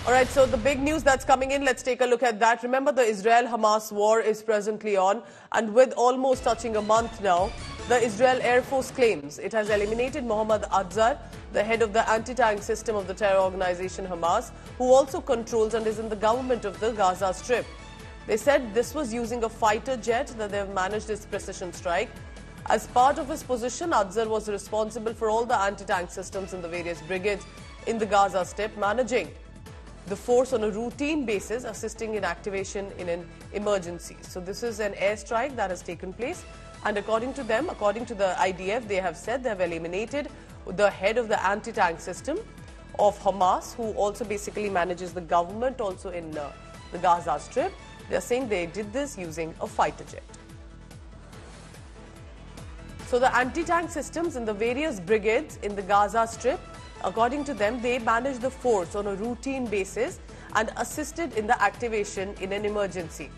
All right, so the big news that's coming in, let's take a look at that. Remember, the Israel-Hamas war is presently on, and with almost touching a month now, the Israel Air Force claims it has eliminated Mohd Atzar, the head of the anti-tank system of the terror organization Hamas, who also controls and is in the government of the Gaza Strip. They said this was using a fighter jet that they have managed this precision strike. As part of his position, Atzar was responsible for all the anti-tank systems in the various brigades in the Gaza Strip, managing the force on a routine basis, assisting in activation in an emergency. So this is an airstrike that has taken place, and according to them, according to the IDF, they have said they have eliminated the head of the anti-tank system of Hamas, who also basically manages the government also in the Gaza Strip. They are saying they did this using a fighter jet. So the anti-tank systems in the various brigades in the Gaza Strip, according to them, they manage the force on a routine basis and assisted in the activation in an emergency.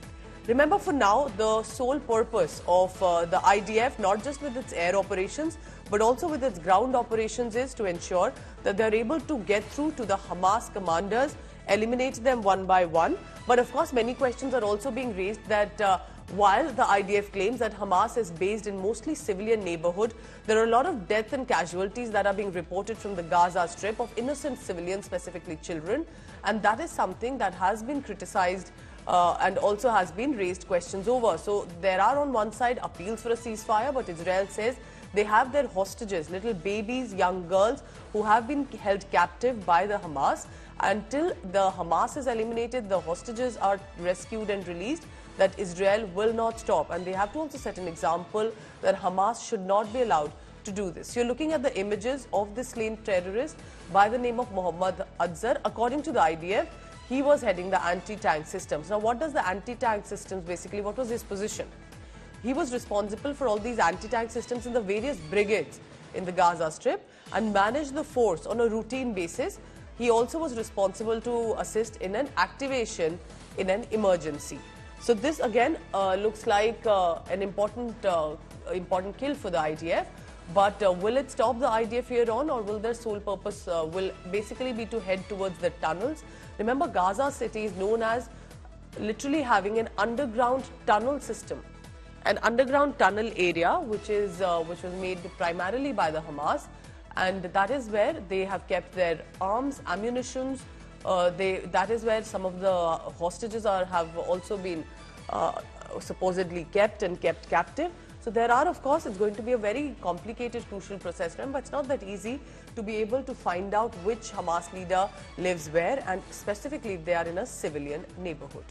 Remember, for now, the sole purpose of the IDF, not just with its air operations, but also with its ground operations, is to ensure that they're able to get through to the Hamas commanders, eliminate them one by one. But of course, many questions are also being raised that while the IDF claims that Hamas is based in mostly civilian neighborhood, there are a lot of deaths and casualties that are being reported from the Gaza Strip of innocent civilians, specifically children. And that is something that has been criticized and also has been raised questions over. So there are on one side appeals for a ceasefire, but Israel says they have their hostages, little babies, young girls who have been held captive by the Hamas. Until the Hamas is eliminated, the hostages are rescued and released, that Israel will not stop. And they have to also set an example that Hamas should not be allowed to do this. You're looking at the images of this slain terrorist by the name of Mohd Atzar. According to the IDF, he was heading the anti-tank systems. Now, what does the anti-tank systems basically, what was his position? He was responsible for all these anti-tank systems in the various brigades in the Gaza Strip and managed the force on a routine basis. He also was responsible to assist in an activation in an emergency. So this again looks like an important kill for the IDF. But will it stop the IDF here on, or will their sole purpose will basically be to head towards the tunnels? Remember, Gaza City is known as literally having an underground tunnel system, an underground tunnel area which was made primarily by the Hamas, and that is where they have kept their arms, ammunitions. That is where some of the hostages have also been supposedly kept captive. So there are, of course, it's going to be a very complicated, crucial process, but it's not that easy to be able to find out which Hamas leader lives where, and specifically if they are in a civilian neighborhood.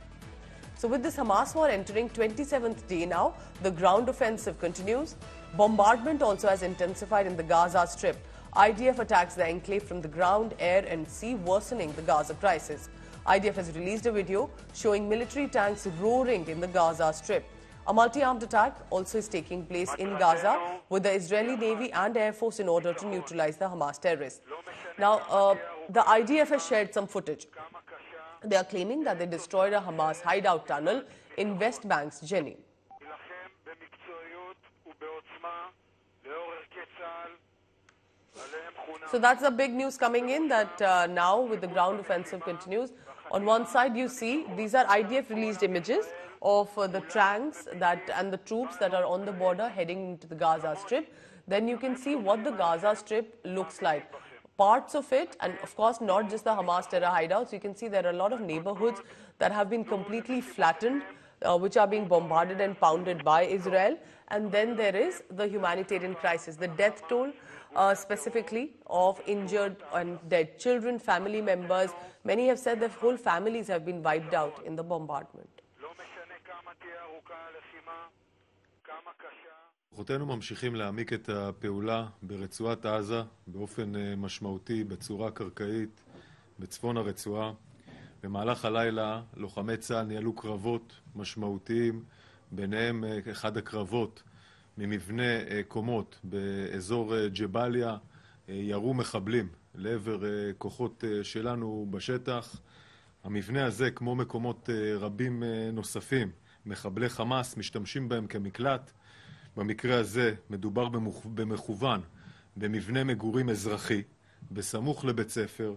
So with this Hamas war entering 27th day now, the ground offensive continues. Bombardment also has intensified in the Gaza Strip. IDF attacks the enclave from the ground, air and sea, worsening the Gaza crisis. IDF has released a video showing military tanks roaring in the Gaza Strip. A multi-armed attack also is taking place in Gaza with the Israeli Navy and Air Force in order to neutralize the Hamas terrorists. Now, the IDF has shared some footage. They are claiming that they destroyed a Hamas hideout tunnel in West Bank's Jenin. So that's the big news coming in, that now with the ground offensive continues. On one side you see these are IDF released images of the tanks and the troops that are on the border heading into the Gaza Strip. Then you can see what the Gaza Strip looks like. Parts of it, and of course not just the Hamas terror hideouts, you can see there are a lot of neighborhoods that have been completely flattened, which are being bombarded and pounded by Israel. And then there is the humanitarian crisis, the death toll specifically of injured and dead children, family members. Many have said that whole families have been wiped out in the bombardment. כוחותינו ממשיכים להעמיק את הפעולה ברצועת עזה באופן משמעותי, בצורה קרקעית, בצפון הרצועה. במהלך הלילה לוחמי צה"ל ניהלו קרבות משמעותיים, ביניהם אחד הקרבות ממבנה קומות באזור ג'בליה, ירו מחבלים לעבר כוחות שלנו בשטח. המבנה הזה, כמו מקומות רבים נוספים, מחבלי חמאס משתמשים בהם כמקלט. במקרה הזה מדובר במכוון במבנה מגורים אזרחי, בסמוך לבית ספר,